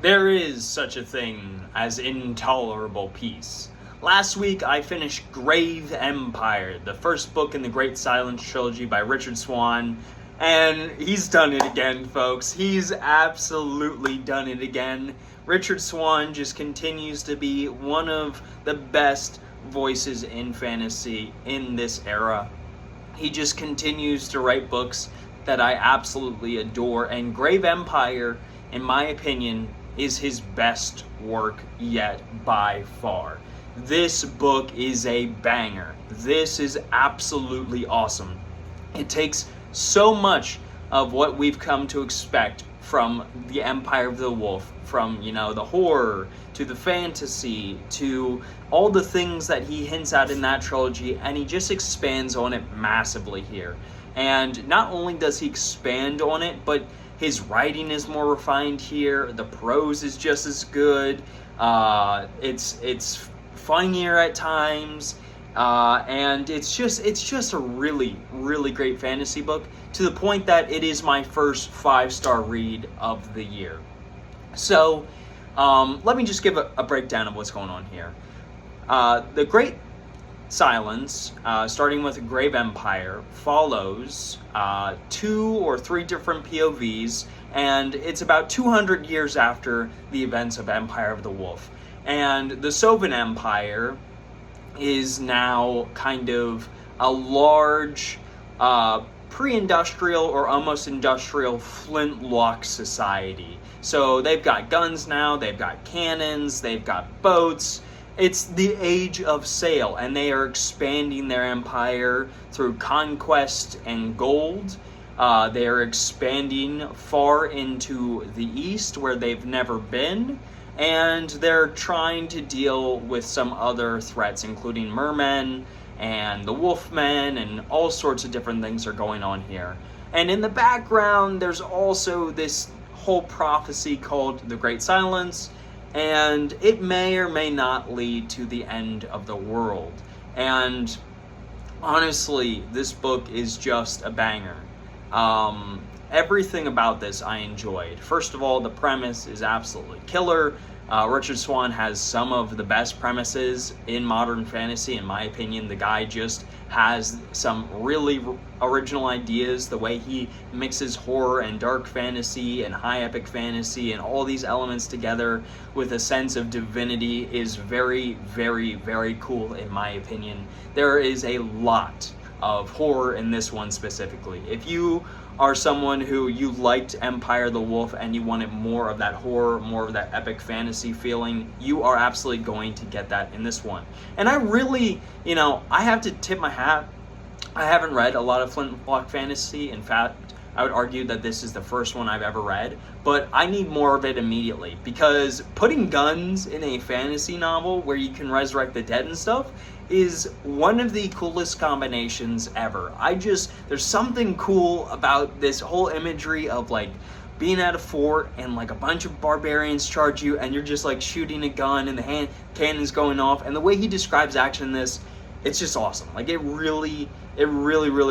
There is such a thing as intolerable peace. Last week I finished Grave Empire, the first book in the Great Silence trilogy by Richard Swan, and he's done it again, folks. He's absolutely done it again. Richard Swan just continues to be one of the best voices in fantasy in this era. He just continues to write books that I absolutely adore, and Grave Empire, in my opinion, is his best work yet by far. This book is a banger. This is absolutely awesome. It takes so much of what we've come to expect from the Empire of the Wolf, from, the horror to the fantasy to all the things that he hints at in that trilogy, and he just expands on it massively here. And not only does he expand on it, but his writing is more refined here. The prose is just as good. It's funnier at times, and it's just a really, really great fantasy book, to the point that it is my first 5-star read of the year. So let me just give a breakdown of what's going on here. The Great Silence, starting with Grave Empire, follows 2 or 3 different POVs, and it's about 200 years after the events of Empire of the Wolf. And the Sovan Empire is now kind of a large pre-industrial or almost industrial flintlock society. So they've got guns now, they've got cannons, they've got boats. It's the age of sail, and they are expanding their empire through conquest and gold. They are expanding far into the east where they've never been, and they're trying to deal with some other threats, including mermen and the wolfmen, and all sorts of different things are going on here. And in the background, there's also this whole prophecy called the Great Silence, and it may or may not lead to the end of the world. And honestly, this book is just a banger. Everything about this I enjoyed. First of all, the premise is absolutely killer. Richard Swan has some of the best premises in modern fantasy, in my opinion. The guy just has some really original ideas. The way he mixes horror and dark fantasy and high epic fantasy and all these elements together with a sense of divinity is very, very, very cool, in my opinion. There is a lot of horror in this one specifically. If you are someone who you liked Empire of the Wolf and you wanted more of that horror, more of that epic fantasy feeling, you are absolutely going to get that in this one. And I really, I have to tip my hat. I haven't read a lot of flintlock fantasy. In fact, I would argue that this is the first one I've ever read, but I need more of it immediately, because putting guns in a fantasy novel where you can resurrect the dead and stuff is one of the coolest combinations ever. There's something cool about this whole imagery of like being at a fort and like a bunch of barbarians charge you and you're just like shooting a gun and the cannon's going off, and the way he describes action in this, it's just awesome. Like it really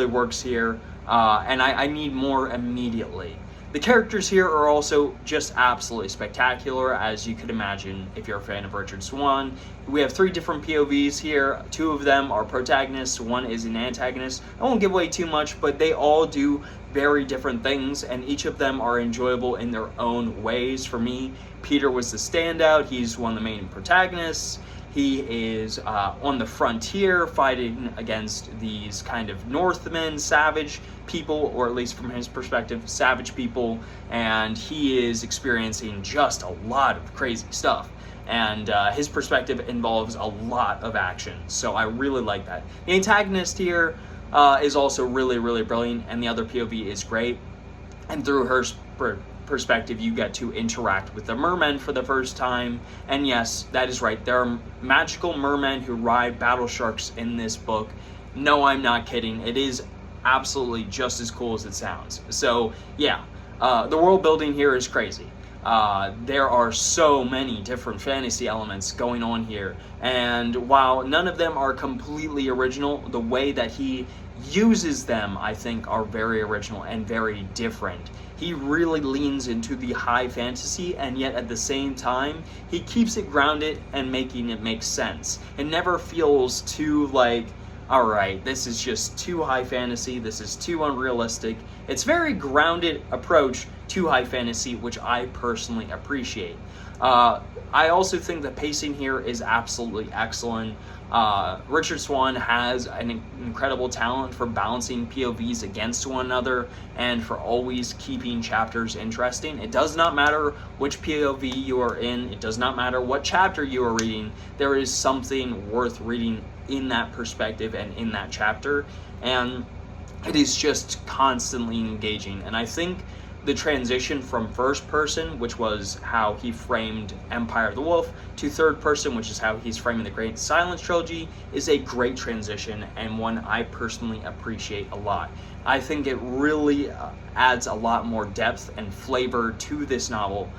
works here, and I need more immediately. The characters here are also just absolutely spectacular, as you could imagine if you're a fan of Richard Swan. We have 3 different POVs here. 2 of them are protagonists, 1 is an antagonist. I won't give away too much, but they all do very different things, and each of them are enjoyable in their own ways. For me, Peter was the standout. He's one of the main protagonists. He is on the frontier fighting against these kind of Northmen, savage people, or at least from his perspective, savage people, and he is experiencing just a lot of crazy stuff. And his perspective involves a lot of action, so I really like that. The antagonist here is also really, really brilliant, and the other POV is great. And through her perspective, you get to interact with the mermen for the first time. And yes, that is right, there are magical mermen who ride battle sharks in this book. No, I'm not kidding. It is absolutely just as cool as it sounds. So yeah, the world building here is crazy. There are so many different fantasy elements going on here, and while none of them are completely original, the way that he uses them, I think, are very original and very different. He really leans into the high fantasy, and yet at the same time, he keeps it grounded and making it make sense. It never feels too like, all right, this is just too high fantasy, this is too unrealistic. It's very grounded approach to high fantasy, which I personally appreciate. I also think the pacing here is absolutely excellent. Richard Swan has an incredible talent for balancing POVs against one another and for always keeping chapters interesting. It does not matter which POV you are in, it does not matter what chapter you are reading, there is something worth reading in that perspective and in that chapter, and it is just constantly engaging. And I think the transition from first person, which was how he framed Empire of the Wolf, to third person, which is how he's framing the Great Silence trilogy, is a great transition and one I personally appreciate a lot. I think it really adds a lot more depth and flavor to this novel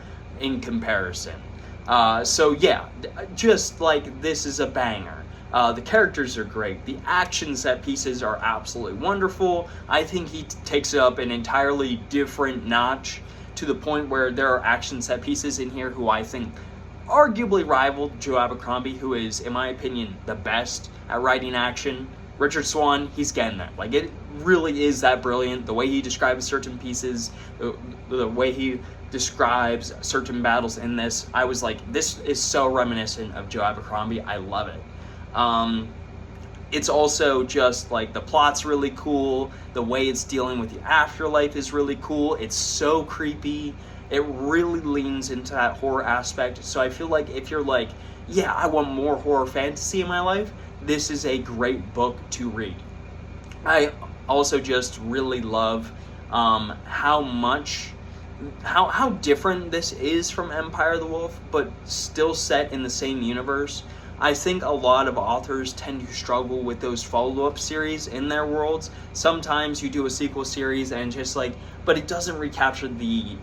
in comparison. So yeah, just like this is a banger. The characters are great. The action set pieces are absolutely wonderful. I think he takes it up an entirely different notch to the point where there are action set pieces in here who I think arguably rival Joe Abercrombie, who is, in my opinion, the best at writing action. Richard Swan, he's getting there. Like, it really is that brilliant. The way he describes certain pieces, the way he describes certain battles in this, I was like, this is so reminiscent of Joe Abercrombie. I love it. It's also just like the plot's really cool. The way it's dealing with the afterlife is really cool. It's so creepy. It really leans into that horror aspect. So I feel like if you're like, yeah, I want more horror fantasy in my life, this is a great book to read. I also just really love how different this is from Empire of the Wolf, but still set in the same universe. I think a lot of authors tend to struggle with those follow-up series in their worlds. Sometimes you do a sequel series and just like, but it doesn't recapture the,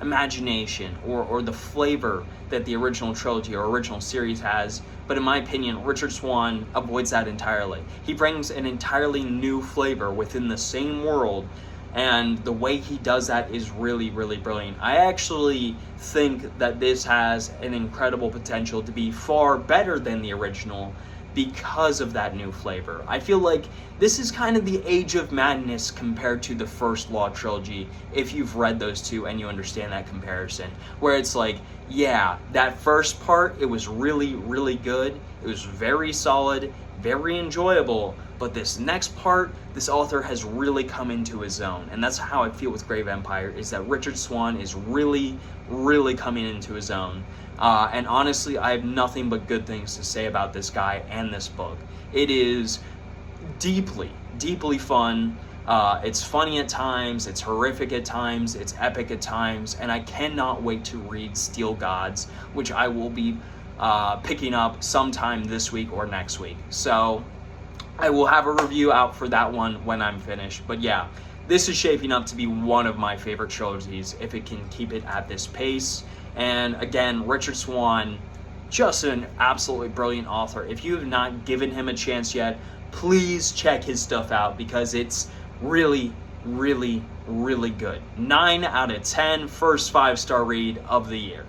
imagination or the flavor that the original trilogy or original series has. But in my opinion, Richard Swan avoids that entirely. He brings an entirely new flavor within the same world, and the way he does that is really, really brilliant. I actually think that this has an incredible potential to be far better than the original because of that new flavor. I feel like this is kind of the Age of Madness compared to the first Law trilogy, if you've read those two and you understand that comparison, where it's like, yeah, that first part, it was really, really good. It was very solid, very enjoyable, but this next part, this author has really come into his own. And that's how I feel with Grave Empire, is that Richard Swan is really, really coming into his own. And honestly, I have nothing but good things to say about this guy and this book. It is deeply, deeply fun. It's funny at times, it's horrific at times, it's epic at times, and I cannot wait to read Steel Gods, which I will be picking up sometime this week or next week. So I will have a review out for that one when I'm finished. But yeah, this is shaping up to be one of my favorite trilogies if it can keep it at this pace. And again, Richard Swan, just an absolutely brilliant author. If you have not given him a chance yet, please check his stuff out because it's really, really, really good. 9 out of 10, first 5-star read of the year.